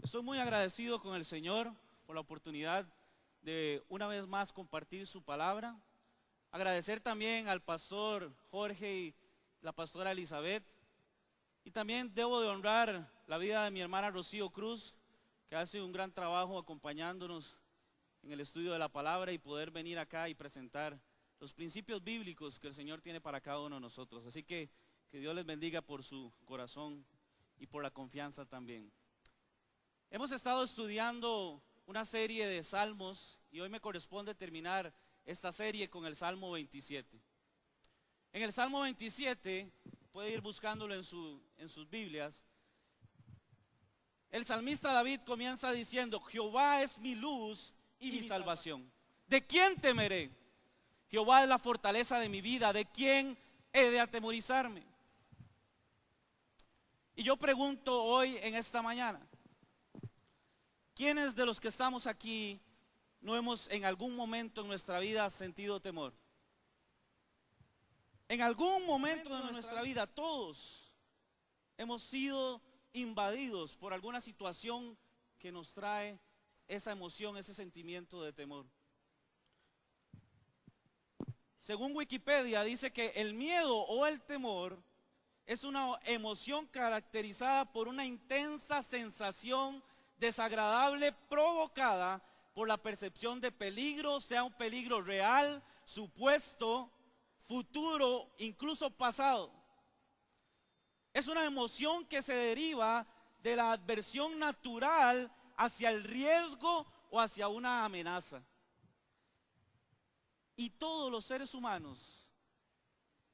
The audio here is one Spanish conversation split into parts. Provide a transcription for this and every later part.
Estoy muy agradecido con el Señor por la oportunidad de una vez más compartir su palabra. Agradecer también al pastor Jorge y la pastora Elizabeth. Y también debo de honrar la vida de mi hermana Rocío Cruz, que hace un gran trabajo acompañándonos en el estudio de la palabra y poder venir acá y presentar los principios bíblicos que el Señor tiene para cada uno de nosotros. Así que Dios les bendiga por su corazón y por la confianza también. Hemos estado estudiando una serie de salmos y hoy me corresponde terminar esta serie con el Salmo 27. En el Salmo 27, puede ir buscándolo en sus Biblias, el salmista David comienza diciendo: Jehová es mi luz y mi salvación. ¿De quién temeré? Jehová es la fortaleza de mi vida. ¿De quién he de atemorizarme? Y yo pregunto hoy en esta mañana, ¿quiénes de los que estamos aquí no hemos en algún momento en nuestra vida sentido temor? En algún momento de nuestra vida todos hemos sido invadidos por alguna situación que nos trae esa emoción, ese sentimiento de temor. Según Wikipedia dice que el miedo o el temor es una emoción caracterizada por una intensa sensación desagradable provocada por la percepción de peligro, sea un peligro real, supuesto, futuro, incluso pasado. Es una emoción que se deriva de la adversión natural hacia el riesgo o hacia una amenaza. Y todos los seres humanos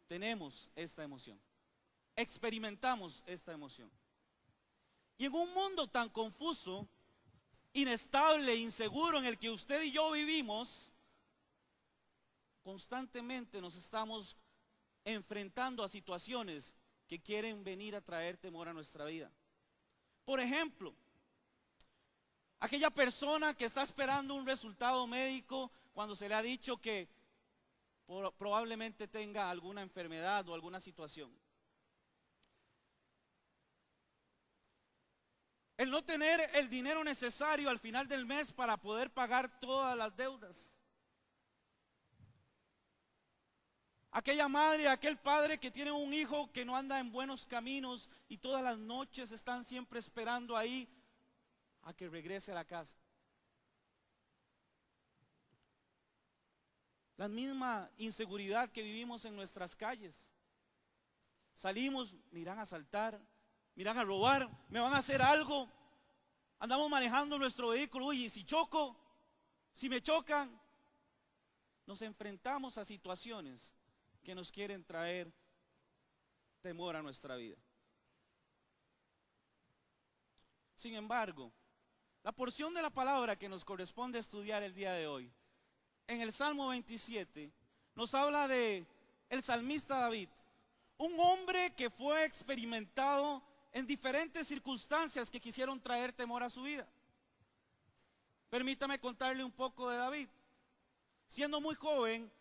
tenemos esta emoción, experimentamos esta emoción. Y en un mundo tan confuso, inestable, inseguro en el que usted y yo vivimos, constantemente nos estamos enfrentando a situaciones que quieren venir a traer temor a nuestra vida. Por ejemplo, aquella persona que está esperando un resultado médico cuando se le ha dicho que probablemente tenga alguna enfermedad o alguna situación. El no tener el dinero necesario al final del mes para poder pagar todas las deudas. Aquella madre, aquel padre que tiene un hijo que no anda en buenos caminos y todas las noches están siempre esperando ahí a que regrese a la casa. La misma inseguridad que vivimos en nuestras calles. Salimos, me irán a asaltar, me irán a robar, me van a hacer algo. Andamos manejando nuestro vehículo, uy, ¿y si choco? ¿Si me chocan? Nos enfrentamos a situaciones que nos quieren traer temor a nuestra vida. Sin embargo, la porción de la palabra que nos corresponde estudiar el día de hoy, en el Salmo 27, nos habla de el salmista David, un hombre que fue experimentado en diferentes circunstancias que quisieron traer temor a su vida. Permítame contarle un poco de David. Siendo muy joven,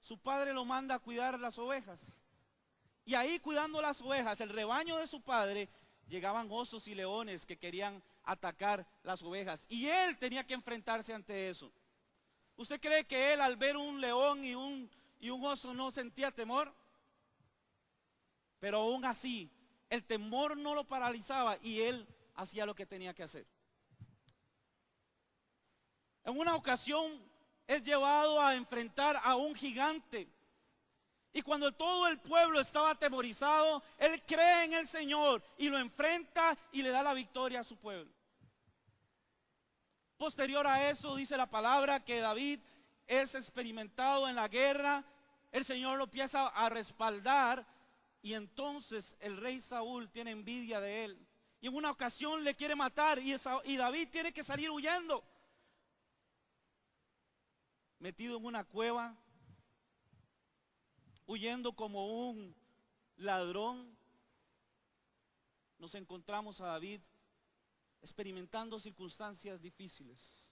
su padre lo manda a cuidar las ovejas. Y ahí cuidando las ovejas, el rebaño de su padre, llegaban osos y leones que querían atacar las ovejas. Y él tenía que enfrentarse ante eso. ¿Usted cree que él al ver un león y un oso no sentía temor? Pero aún así, el temor no lo paralizaba y él hacía lo que tenía que hacer. En una ocasión es llevado a enfrentar a un gigante. Y cuando todo el pueblo estaba atemorizado, él cree en el Señor y lo enfrenta y le da la victoria a su pueblo. Posterior a eso dice la palabra que David es experimentado en la guerra. El Señor lo empieza a respaldar y entonces el rey Saúl tiene envidia de él. Y en una ocasión le quiere matar y David tiene que salir huyendo. Metido en una cueva, huyendo como un ladrón, nos encontramos a David experimentando circunstancias difíciles.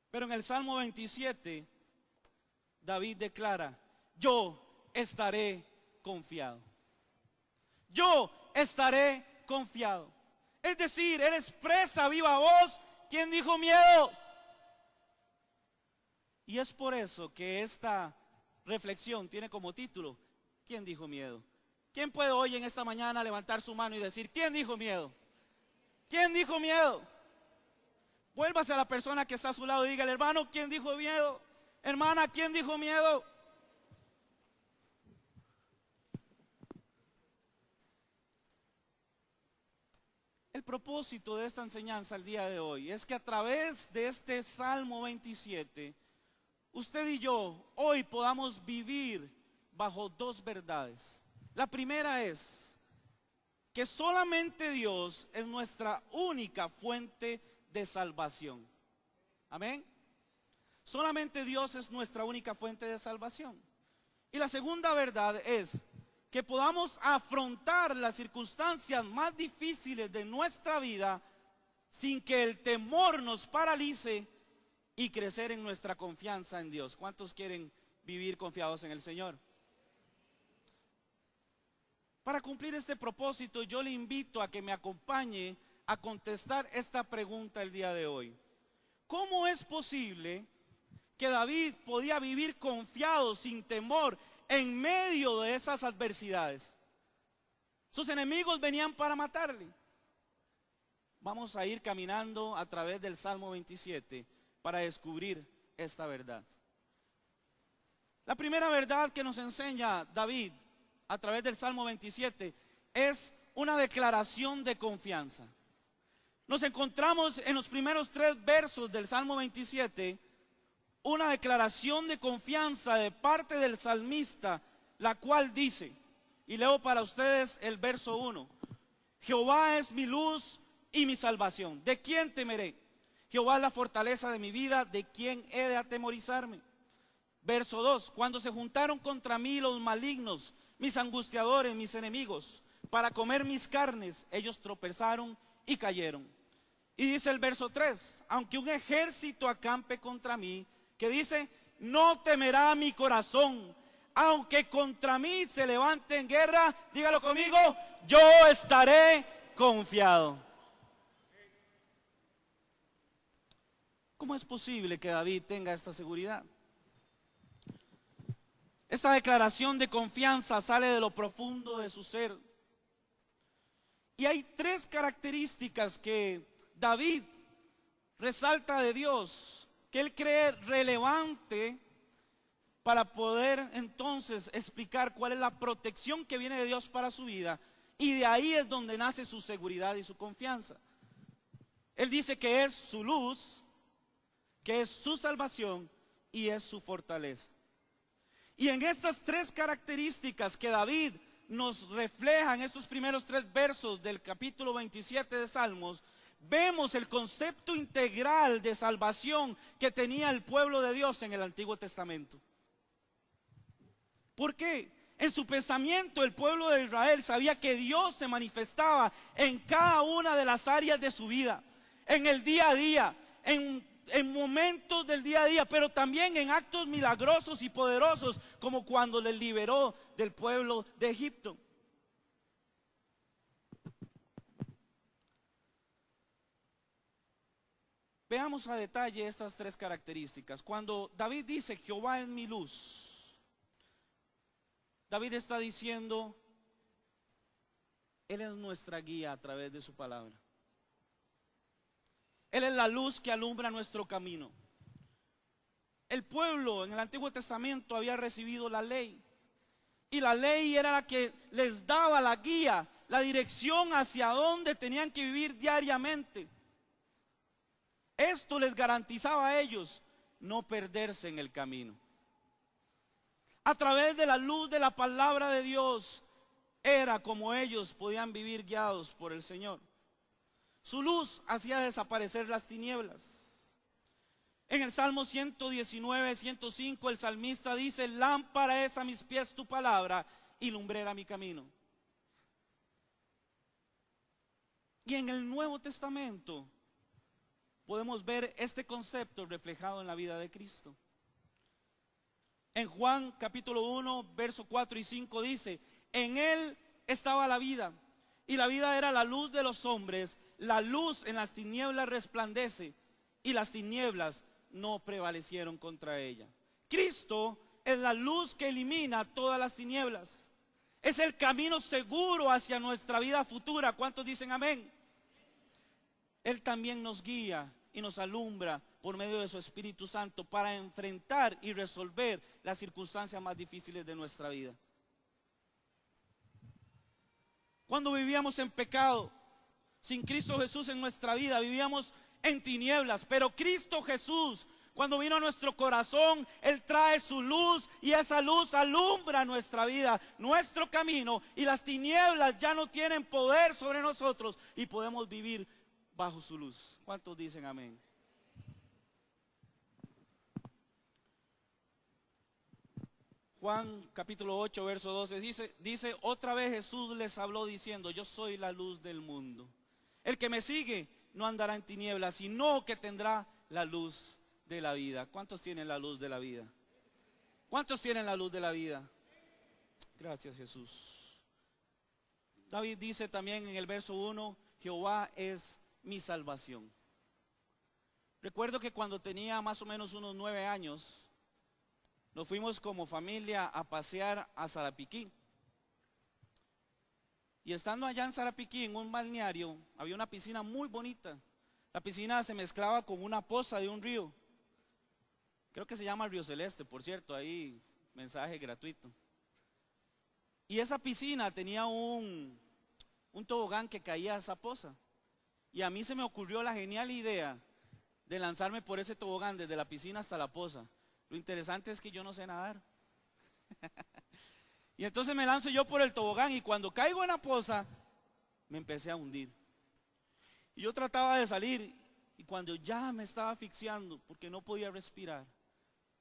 Pero en el Salmo 27, David declara: yo estaré confiado. Yo estaré confiado. Es decir, él expresa a viva voz: ¿quién dijo miedo? Y es por eso que esta reflexión tiene como título: ¿quién dijo miedo? ¿Quién puede hoy en esta mañana levantar su mano y decir: ¿quién dijo miedo? ¿Quién dijo miedo? Vuélvase a la persona que está a su lado y dígale: hermano, ¿quién dijo miedo? Hermana, ¿quién dijo miedo? El propósito de esta enseñanza el día de hoy es que a través de este Salmo 27, usted y yo hoy podamos vivir bajo dos verdades. La primera es que solamente Dios es nuestra única fuente de salvación. Amén. Solamente Dios es nuestra única fuente de salvación. Y la segunda verdad es que podamos afrontar las circunstancias más difíciles de nuestra vida sin que el temor nos paralice y crecer en nuestra confianza en Dios. ¿Cuántos quieren vivir confiados en el Señor? Para cumplir este propósito, yo le invito a que me acompañe a contestar esta pregunta el día de hoy. ¿Cómo es posible que David podía vivir confiado, sin temor, en medio de esas adversidades? Sus enemigos venían para matarle. Vamos a ir caminando a través del Salmo 27 para descubrir esta verdad. La primera verdad que nos enseña David a través del Salmo 27 es una declaración de confianza. Nos encontramos en los primeros 3 versos del Salmo 27 una declaración de confianza de parte del salmista, la cual dice, y leo para ustedes el verso 1: Jehová es mi luz y mi salvación, ¿de quién temeré? Jehová es la fortaleza de mi vida, ¿de quién he de atemorizarme? Verso 2: cuando se juntaron contra mí los malignos, mis angustiadores, mis enemigos, para comer mis carnes, ellos tropezaron y cayeron. Y dice el verso 3: aunque un ejército acampe contra mí, que dice, no temerá mi corazón, aunque contra mí se levante en guerra, dígalo conmigo, yo estaré confiado. ¿Cómo es posible que David tenga esta seguridad? Esta declaración de confianza sale de lo profundo de su ser. Y hay 3 características que David resalta de Dios, que él cree relevante para poder entonces explicar cuál es la protección que viene de Dios para su vida. Y de ahí es donde nace su seguridad y su confianza. Él dice que es su luz, que es su salvación y es su fortaleza. Y en estas 3 características que David nos refleja en estos primeros 3 versos del capítulo 27 de Salmos, vemos el concepto integral de salvación que tenía el pueblo de Dios en el Antiguo Testamento. ¿Por qué? En su pensamiento el pueblo de Israel sabía que Dios se manifestaba en cada una de las áreas de su vida, en el día a día, en momentos del día a día, pero también en actos milagrosos y poderosos, como cuando les liberó del pueblo de Egipto. Veamos a detalle estas 3 características. Cuando David dice, Jehová es mi luz, David está diciendo, Él es nuestra guía a través de su palabra. Él es la luz que alumbra nuestro camino. El pueblo en el Antiguo Testamento había recibido la ley. Y la ley era la que les daba la guía, la dirección hacia dónde tenían que vivir diariamente. Esto les garantizaba a ellos no perderse en el camino. A través de la luz de la palabra de Dios era como ellos podían vivir guiados por el Señor. Su luz hacía desaparecer las tinieblas. En el Salmo 119, 105 el salmista dice, lámpara es a mis pies tu palabra y lumbrera mi camino. Y en el Nuevo Testamento podemos ver este concepto reflejado en la vida de Cristo. En Juan capítulo 1, verso 4 y 5 dice, en Él estaba la vida, y la vida era la luz de los hombres. La luz en las tinieblas resplandece, y las tinieblas no prevalecieron contra ella. Cristo es la luz que elimina todas las tinieblas. Es el camino seguro hacia nuestra vida futura. ¿Cuántos dicen amén? Él también nos guía y nos alumbra por medio de su Espíritu Santo para enfrentar y resolver las circunstancias más difíciles de nuestra vida. Cuando vivíamos en pecado, sin Cristo Jesús en nuestra vida, vivíamos en tinieblas. Pero Cristo Jesús, cuando vino a nuestro corazón, Él trae su luz, y esa luz alumbra nuestra vida, nuestro camino, y las tinieblas ya no tienen poder sobre nosotros y podemos vivir bajo su luz. ¿Cuántos dicen amén? Juan capítulo 8 verso 12 dice, otra vez Jesús les habló diciendo, yo soy la luz del mundo. El que me sigue no andará en tinieblas, sino que tendrá la luz de la vida. ¿Cuántos tienen la luz de la vida? ¿Cuántos tienen la luz de la vida? Gracias, Jesús. David dice también en el verso 1, Jehová es mi salvación. Recuerdo que cuando tenía más o menos unos 9 años, nos fuimos como familia a pasear a Sarapiquí. Y estando allá en Sarapiquí, en un balneario, había una piscina muy bonita. La piscina se mezclaba con una poza de un río. Creo que se llama Río Celeste, por cierto, ahí mensaje gratuito. Y esa piscina tenía un tobogán que caía a esa poza. Y a mí se me ocurrió la genial idea de lanzarme por ese tobogán desde la piscina hasta la poza. Lo interesante es que yo no sé nadar. Y entonces me lanzo yo por el tobogán, y cuando caigo en la poza me empecé a hundir. Y yo trataba de salir, y cuando ya me estaba asfixiando porque no podía respirar,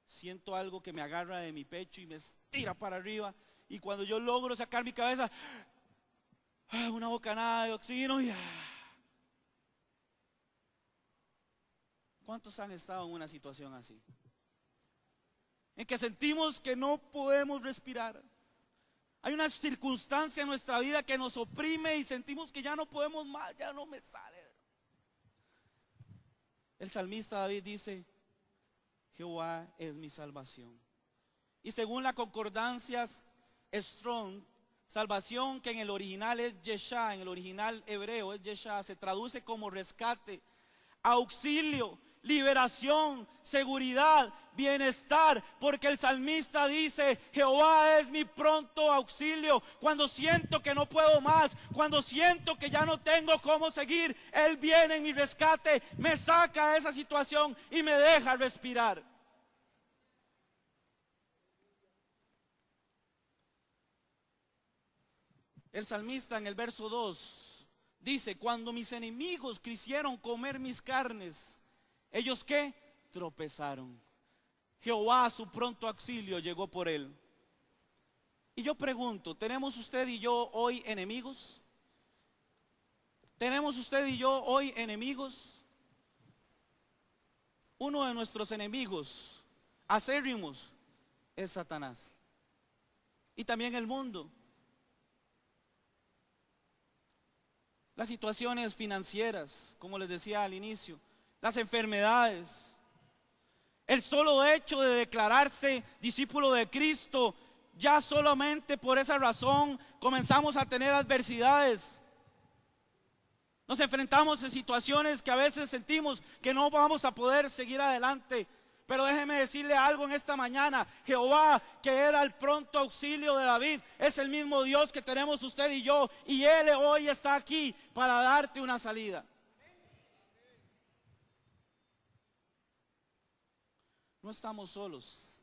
siento algo que me agarra de mi pecho y me estira para arriba. Y cuando yo logro sacar mi cabeza, una bocanada de oxígeno y ¿cuántos han estado en una situación así? En que sentimos que no podemos respirar. Hay una circunstancia en nuestra vida que nos oprime y sentimos que ya no podemos más, ya no me sale. El salmista David dice, Jehová es mi salvación. Y según la concordancia Strong, salvación, que en el original es Yeshá, en el original hebreo es Yeshá, se traduce como rescate, auxilio, liberación, seguridad, bienestar, porque el salmista dice, Jehová es mi pronto auxilio. Cuando siento que no puedo más, cuando siento que ya no tengo cómo seguir, Él viene en mi rescate, me saca de esa situación y me deja respirar. El salmista en el verso 2 dice, cuando mis enemigos quisieron comer mis carnes, ¿ellos qué? Tropezaron. Jehová, su pronto auxilio, llegó por él. Y yo pregunto, ¿tenemos usted y yo hoy enemigos? ¿Tenemos usted y yo hoy enemigos? Uno de nuestros enemigos acérrimos es Satanás. Y también el mundo. Las situaciones financieras, como les decía al inicio, las enfermedades, el solo hecho de declararse discípulo de Cristo, ya solamente por esa razón comenzamos a tener adversidades. Nos enfrentamos a situaciones que a veces sentimos que no vamos a poder seguir adelante. Pero déjeme decirle algo en esta mañana, Jehová, que era el pronto auxilio de David, es el mismo Dios que tenemos usted y yo, y Él hoy está aquí para darte una salida. No estamos solos.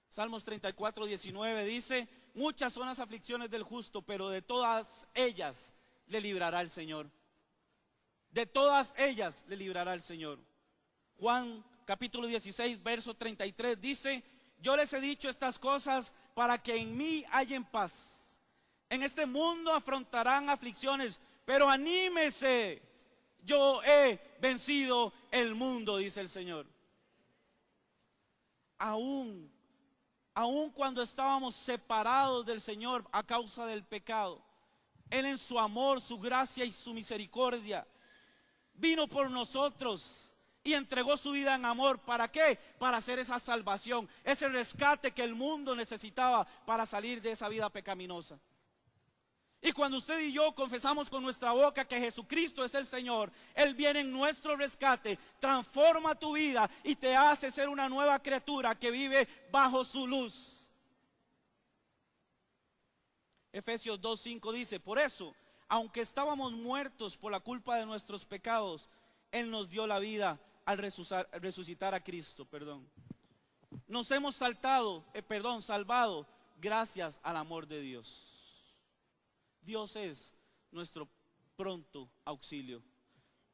Salmos 34:19 dice, muchas son las aflicciones del justo, pero de todas ellas le librará el Señor. De todas ellas le librará el Señor. Juan capítulo 16, verso 33 dice, yo les he dicho estas cosas para que en mí hallen paz. En este mundo afrontarán aflicciones, pero anímese, yo he vencido el mundo, dice el Señor. Aún cuando estábamos separados del Señor a causa del pecado, Él en su amor, su gracia y su misericordia vino por nosotros y entregó su vida en amor. ¿Para qué? Para hacer esa salvación, ese rescate que el mundo necesitaba para salir de esa vida pecaminosa. Y cuando usted y yo confesamos con nuestra boca que Jesucristo es el Señor, Él viene en nuestro rescate, transforma tu vida y te hace ser una nueva criatura que vive bajo su luz. Efesios 2:5 dice: por eso, aunque estábamos muertos por la culpa de nuestros pecados, Él nos dio la vida al resucitar a Cristo. Nos hemos salvado gracias al amor de Dios. Dios es nuestro pronto auxilio.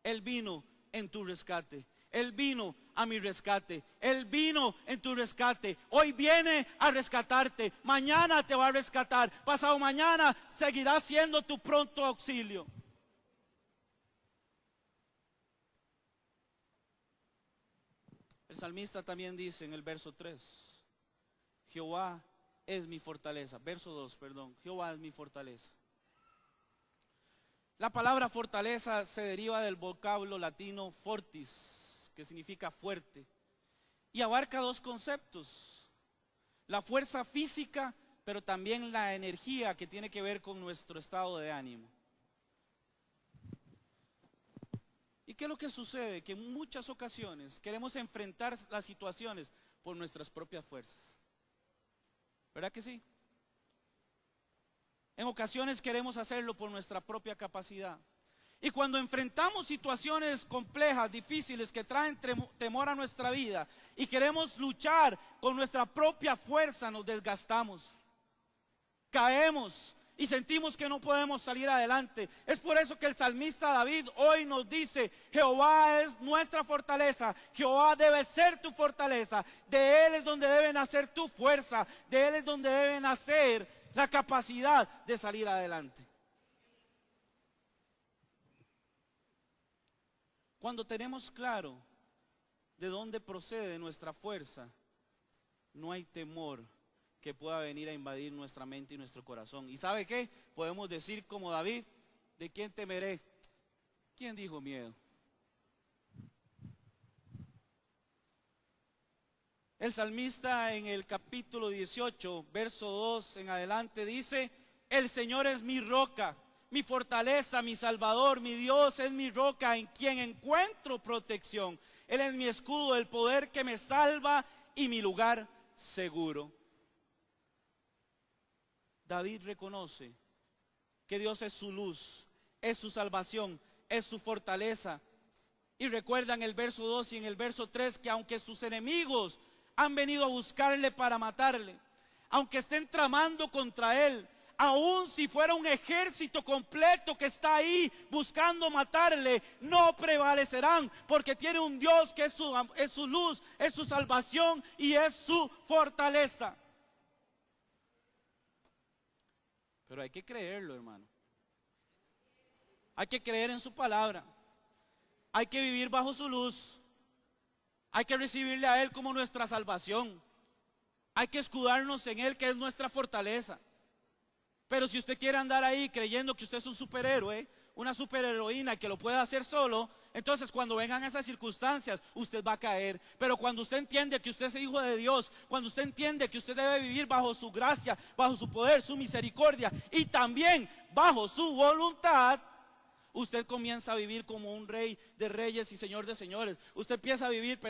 Él vino en tu rescate. Él vino a mi rescate. Él vino en tu rescate. Hoy viene a rescatarte. Mañana te va a rescatar. Pasado mañana seguirá siendo tu pronto auxilio. El salmista también dice en el verso 3: Jehová es mi fortaleza. Verso 2, Jehová es mi fortaleza. La palabra fortaleza se deriva del vocablo latino fortis, que significa fuerte, y abarca dos conceptos: la fuerza física, pero también la energía que tiene que ver con nuestro estado de ánimo. ¿Y qué es lo que sucede? Que en muchas ocasiones queremos enfrentar las situaciones por nuestras propias fuerzas. ¿Verdad que sí? En ocasiones queremos hacerlo por nuestra propia capacidad. Y cuando enfrentamos situaciones complejas, difíciles, que traen temor a nuestra vida, y queremos luchar con nuestra propia fuerza, nos desgastamos, caemos y sentimos que no podemos salir adelante. Es por eso que el salmista David hoy nos dice: Jehová es nuestra fortaleza. Jehová debe ser tu fortaleza. De Él es donde debe nacer tu fuerza. De Él es donde debe nacer la capacidad de salir adelante. Cuando tenemos claro de dónde procede nuestra fuerza, no hay temor que pueda venir a invadir nuestra mente y nuestro corazón. ¿Y sabe qué? Podemos decir como David: ¿de quién temeré? ¿Quién dijo miedo? El salmista en el capítulo 18, verso 2 en adelante dice: el Señor es mi roca, mi fortaleza, mi salvador, mi Dios es mi roca en quien encuentro protección. Él es mi escudo, el poder que me salva y mi lugar seguro. David reconoce que Dios es su luz, es su salvación, es su fortaleza. Y recuerda en el verso 2 y en el verso 3 que aunque sus enemigos han venido a buscarle para matarle, aunque estén tramando contra él, aun si fuera un ejército completo que está ahí buscando matarle, no prevalecerán, porque tiene un Dios que es su luz, es su salvación y es su fortaleza. Pero hay que creerlo, hermano. Hay que creer en su palabra. Hay que vivir bajo su luz. Hay que recibirle a Él como nuestra salvación. Hay que escudarnos en Él, que es nuestra fortaleza. Pero si usted quiere andar ahí creyendo que usted es un superhéroe, una superheroína que lo puede hacer solo, entonces cuando vengan esas circunstancias usted va a caer. Pero cuando usted entiende que usted es hijo de Dios, cuando usted entiende que usted debe vivir bajo su gracia, bajo su poder, su misericordia y también bajo su voluntad, usted comienza a vivir como un rey de reyes y señor de señores. Usted empieza a vivir,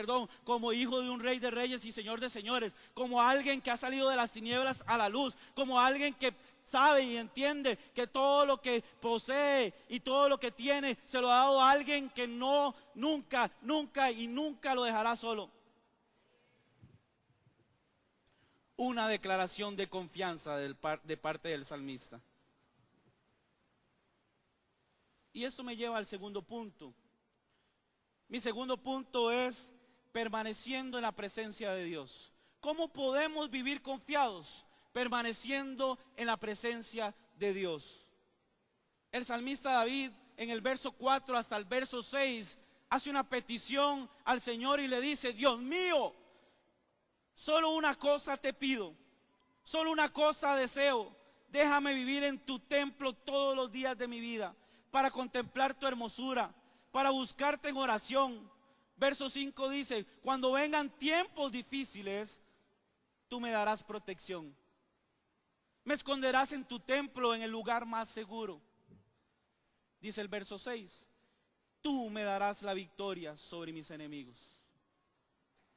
como hijo de un rey de reyes y señor de señores, como alguien que ha salido de las tinieblas a la luz, como alguien que sabe y entiende que todo lo que posee y todo lo que tiene se lo ha dado a alguien que nunca lo dejará solo. Una declaración de confianza de parte del salmista. Y esto me lleva al segundo punto. Mi segundo punto es permaneciendo en la presencia de Dios. ¿Cómo podemos vivir confiados? Permaneciendo en la presencia de Dios. El salmista David en el verso 4 hasta el verso 6 hace una petición al Señor y le dice: Dios mío, solo una cosa te pido, solo una cosa deseo, déjame vivir en tu templo todos los días de mi vida, para contemplar tu hermosura, para buscarte en oración. Verso 5 dice, cuando vengan tiempos difíciles, tú me darás protección. Me esconderás en tu templo, en el lugar más seguro. Dice el verso 6, tú me darás la victoria sobre mis enemigos.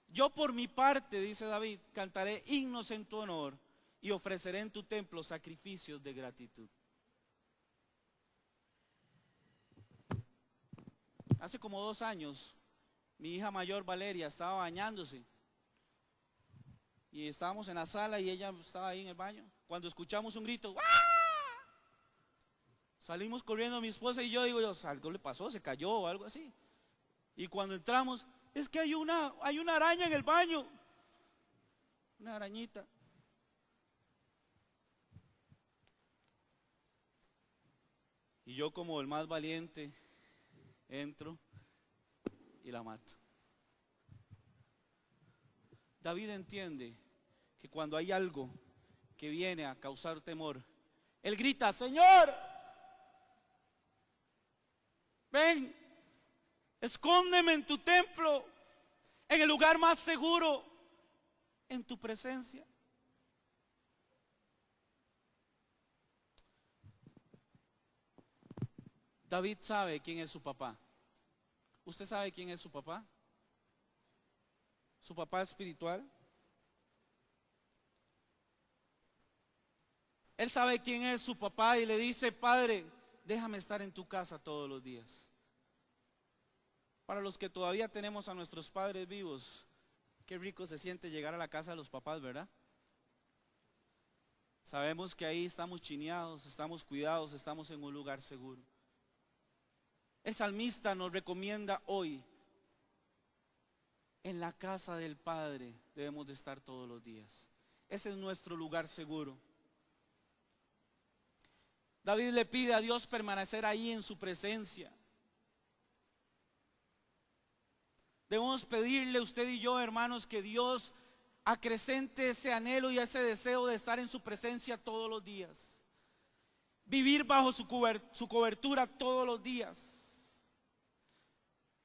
Yo por mi parte, dice David, cantaré himnos en tu honor y ofreceré en tu templo sacrificios de gratitud. Hace como 2 años, mi hija mayor Valeria estaba bañándose y estábamos en la sala y ella estaba ahí en el baño. Cuando escuchamos un grito, ¡ah! Salimos corriendo mi esposa y yo, digo yo, algo le pasó, se cayó o algo así. Y cuando entramos, es que hay una araña en el baño, una arañita. Y yo, como el más valiente, entro y la mato. David entiende que cuando hay algo que viene a causar temor, él grita, Señor, ven, escóndeme en tu templo, en el lugar más seguro, en tu presencia. David sabe quién es su papá. ¿Usted sabe quién es su papá? Su papá espiritual. Él sabe quién es su papá y le dice, Padre, déjame estar en tu casa todos los días. Para los que todavía tenemos a nuestros padres vivos, qué rico se siente llegar a la casa de los papás, ¿verdad? Sabemos que ahí estamos chineados, estamos cuidados, estamos en un lugar seguro. El salmista nos recomienda hoy, en la casa del Padre debemos de estar todos los días. Ese es nuestro lugar seguro. David le pide a Dios permanecer ahí en su presencia. Debemos pedirle usted y yo, hermanos, que Dios acrecente ese anhelo y ese deseo de estar en su presencia todos los días. Vivir bajo su cobertura todos los días.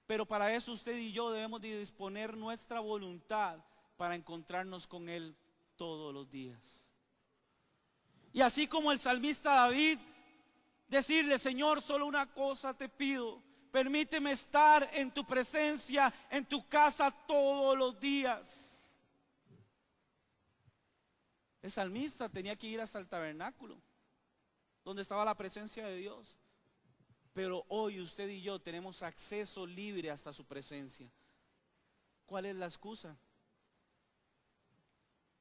Pero para eso usted y yo debemos de disponer nuestra voluntad para encontrarnos con Él todos los días. Y así como el salmista David, decirle, Señor, solo una cosa te pido, permíteme estar en tu presencia, en tu casa todos los días. El salmista tenía que ir hasta el tabernáculo, donde estaba la presencia de Dios. Pero hoy usted y yo tenemos acceso libre hasta su presencia. ¿Cuál es la excusa?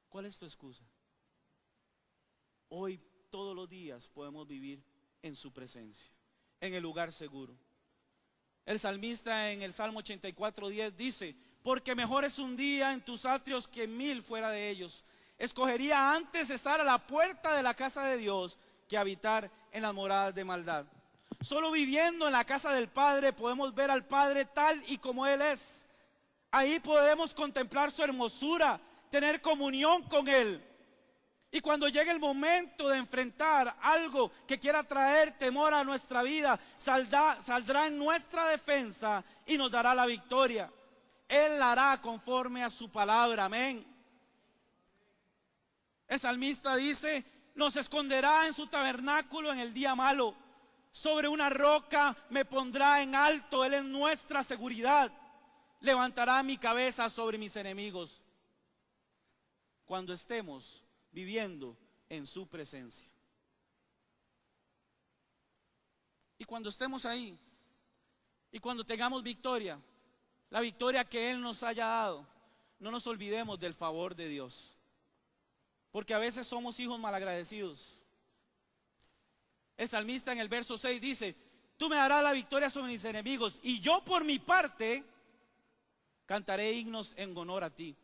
¿Cuál es tu excusa? Hoy todos los días podemos vivir en su presencia, en el lugar seguro. El salmista en el Salmo 84:10 dice, porque mejor es un día en tus atrios que 1000 fuera de ellos. Escogería antes estar a la puerta de la casa de Dios que habitar en las moradas de maldad. Solo viviendo en la casa del Padre podemos ver al Padre tal y como Él es. Ahí podemos contemplar su hermosura, tener comunión con Él. Y cuando llegue el momento de enfrentar algo que quiera traer temor a nuestra vida, saldrá en nuestra defensa y nos dará la victoria. Él la hará conforme a su palabra, amén. El salmista dice, nos esconderá en su tabernáculo en el día malo. Sobre una roca me pondrá en alto, Él es nuestra seguridad. Levantará mi cabeza sobre mis enemigos. Cuando estemos viviendo en su presencia. Y cuando estemos ahí, y cuando tengamos victoria, la victoria que Él nos haya dado, no nos olvidemos del favor de Dios. Porque a veces somos hijos malagradecidos. El salmista en el verso 6 dice, tú me darás la victoria sobre mis enemigos y yo por mi parte cantaré himnos en honor a ti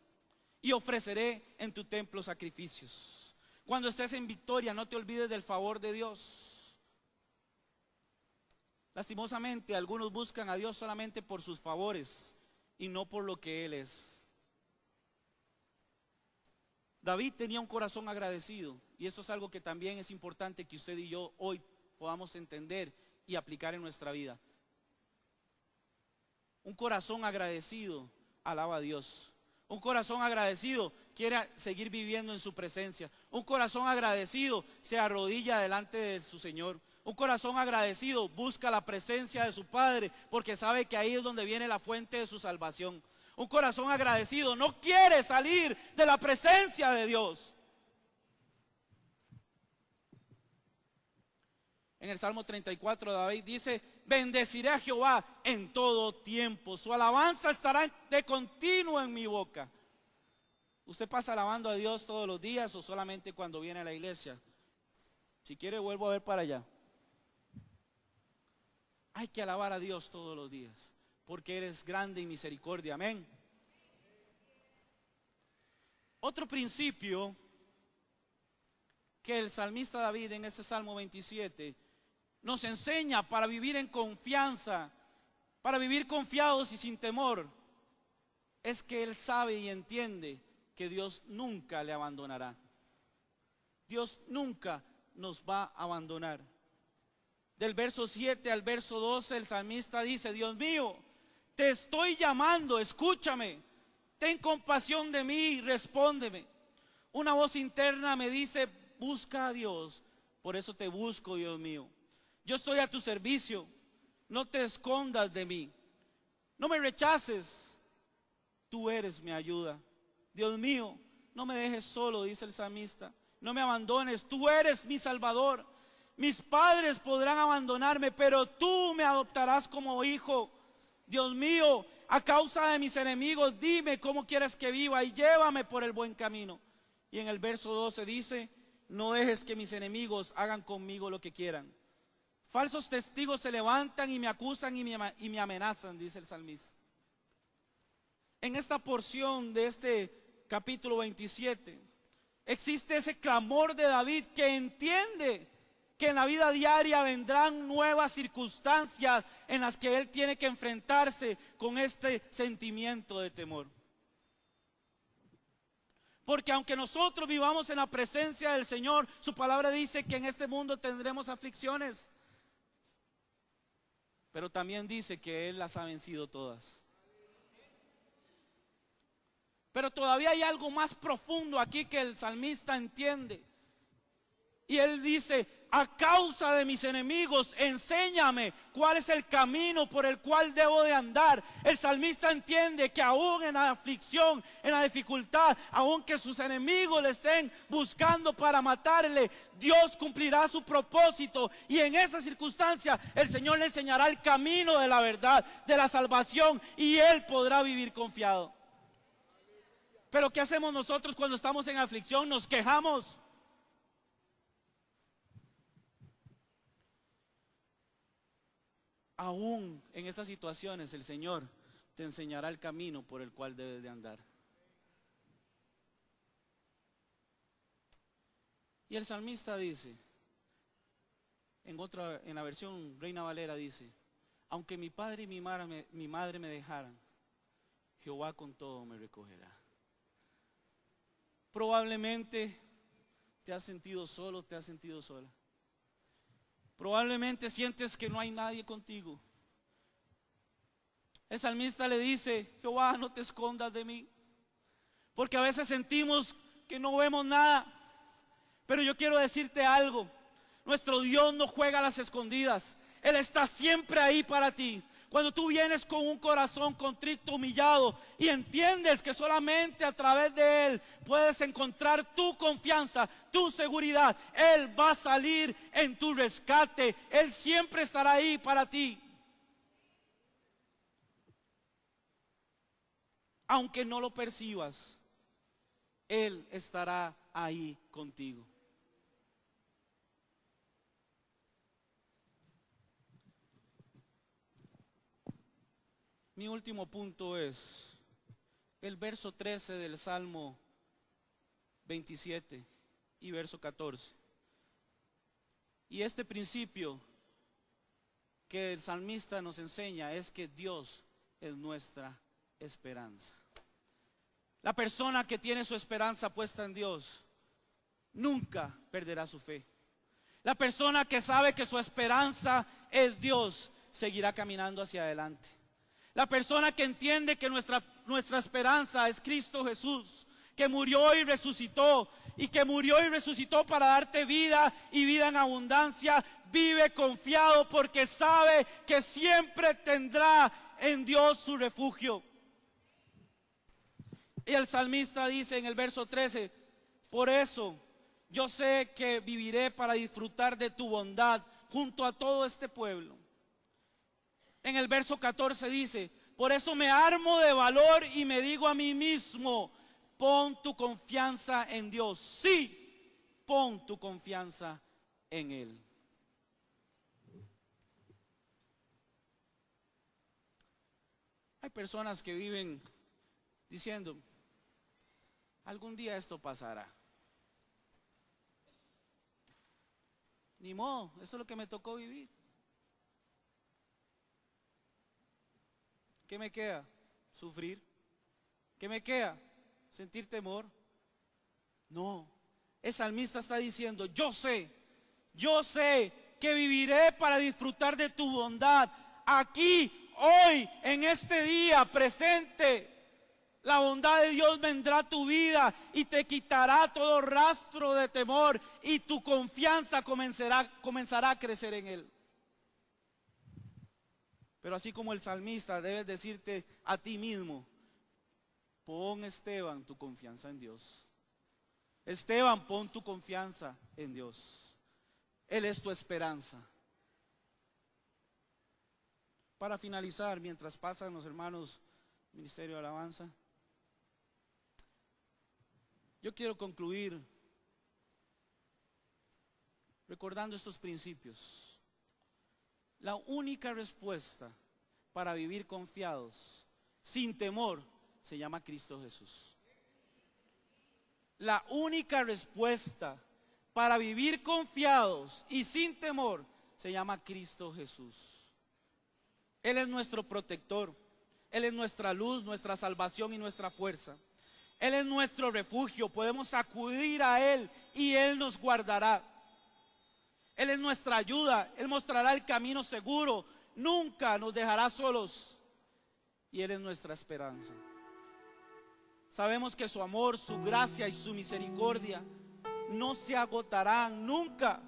y ofreceré en tu templo sacrificios. Cuando estés en victoria, no te olvides del favor de Dios. Lastimosamente, algunos buscan a Dios solamente por sus favores y no por lo que Él es. David tenía un corazón agradecido, y esto es algo que también es importante que usted y yo hoy podamos entender y aplicar en nuestra vida. Un corazón agradecido alaba a Dios. Un corazón agradecido quiere seguir viviendo en su presencia. Un corazón agradecido se arrodilla delante de su Señor. Un corazón agradecido busca la presencia de su Padre porque sabe que ahí es donde viene la fuente de su salvación. Un corazón agradecido no quiere salir de la presencia de Dios. En el Salmo 34 David dice: bendeciré a Jehová en todo tiempo, su alabanza estará de continuo en mi boca. ¿Usted pasa alabando a Dios todos los días o solamente cuando viene a la iglesia? Si quiere vuelvo a ver para allá. Hay que alabar a Dios todos los días, porque Él es grande en misericordia, amén. Otro principio que el salmista David en este Salmo 27 nos enseña para vivir en confianza, para vivir confiados y sin temor, es que él sabe y entiende que Dios nunca le abandonará. Dios nunca nos va a abandonar. Del verso 7 al verso 12 el salmista dice: Dios mío, te estoy llamando, escúchame, ten compasión de mí, respóndeme. Una voz interna me dice: busca a Dios, por eso te busco, Dios mío. Yo estoy a tu servicio, no te escondas de mí, no me rechaces, tú eres mi ayuda. Dios mío, no me dejes solo, dice el salmista, no me abandones, tú eres mi Salvador. Mis padres podrán abandonarme, pero tú me adoptarás como hijo. Dios mío, a causa de mis enemigos, dime cómo quieres que viva y llévame por el buen camino. Y en el verso 12 dice: no dejes que mis enemigos hagan conmigo lo que quieran. Falsos testigos se levantan y me acusan y me amenazan, dice el salmista. En esta porción de este capítulo 27 existe ese clamor de David, que entiende que en la vida diaria vendrán nuevas circunstancias en las que él tiene que enfrentarse con este sentimiento de temor. Porque aunque nosotros vivamos en la presencia del Señor, su palabra dice que en este mundo tendremos aflicciones, pero también dice que Él las ha vencido todas. Pero todavía hay algo más profundo aquí que el salmista entiende. Y él dice: a causa de mis enemigos, enséñame cuál es el camino por el cual debo de andar. El salmista entiende que aún en la aflicción, en la dificultad, aun que sus enemigos le estén buscando para matarle, Dios cumplirá su propósito. Y en esa circunstancia el Señor le enseñará el camino de la verdad, de la salvación, y él podrá vivir confiado. Pero ¿qué hacemos nosotros cuando estamos en aflicción? Nos quejamos. Aún en esas situaciones el Señor te enseñará el camino por el cual debes de andar. Y el salmista dice, en la versión Reina Valera dice: aunque mi padre y mi madre me dejaran, Jehová con todo me recogerá. Probablemente te has sentido solo, te has sentido sola. Probablemente sientes que no hay nadie contigo. El salmista le dice: Jehová, no te escondas de mí. Porque a veces sentimos que no vemos nada. Pero yo quiero decirte algo: nuestro Dios no juega a las escondidas. Él está siempre ahí para ti. Cuando tú vienes con un corazón contrito, humillado, y entiendes que solamente a través de Él puedes encontrar tu confianza, tu seguridad, Él va a salir en tu rescate. Él siempre estará ahí para ti. Aunque no lo percibas, Él estará ahí contigo. Mi último punto es el verso 13 del Salmo 27 y verso 14. Y este principio que el salmista nos enseña es que Dios es nuestra esperanza. La persona que tiene su esperanza puesta en Dios nunca perderá su fe. La persona que sabe que su esperanza es Dios seguirá caminando hacia adelante. La persona que entiende que nuestra esperanza es Cristo Jesús, que murió y resucitó, y que murió y resucitó para darte vida y vida en abundancia, vive confiado porque sabe que siempre tendrá en Dios su refugio. Y el salmista dice en el verso 13: por eso yo sé que viviré para disfrutar de tu bondad junto a todo este pueblo. En el verso 14 dice: por eso me armo de valor y me digo a mí mismo, pon tu confianza en Dios. Sí, pon tu confianza en Él. Hay personas que viven diciendo: algún día esto pasará. Ni modo, esto es lo que me tocó vivir. ¿Qué me queda? Sufrir. ¿Qué me queda? Sentir temor. No, el salmista está diciendo: yo sé que viviré para disfrutar de tu bondad. Aquí, hoy, en este día presente, la bondad de Dios vendrá a tu vida y te quitará todo rastro de temor, y tu confianza comenzará a crecer en Él. Pero así como el salmista, debes decirte a ti mismo: pon, Esteban, tu confianza en Dios. Esteban, pon tu confianza en Dios. Él es tu esperanza. Para finalizar, mientras pasan los hermanos Ministerio de Alabanza, yo quiero concluir recordando estos principios. La única respuesta para vivir confiados, sin temor, se llama Cristo Jesús. La única respuesta para vivir confiados y sin temor se llama Cristo Jesús. Él es nuestro protector, Él es nuestra luz, nuestra salvación y nuestra fuerza. Él es nuestro refugio, podemos acudir a Él y Él nos guardará. Él es nuestra ayuda, Él mostrará el camino seguro, nunca nos dejará solos, y Él es nuestra esperanza. Sabemos que su amor, su gracia y su misericordia no se agotarán nunca,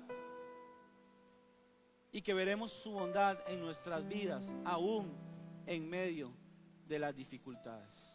y que veremos su bondad en nuestras vidas, aún en medio de las dificultades.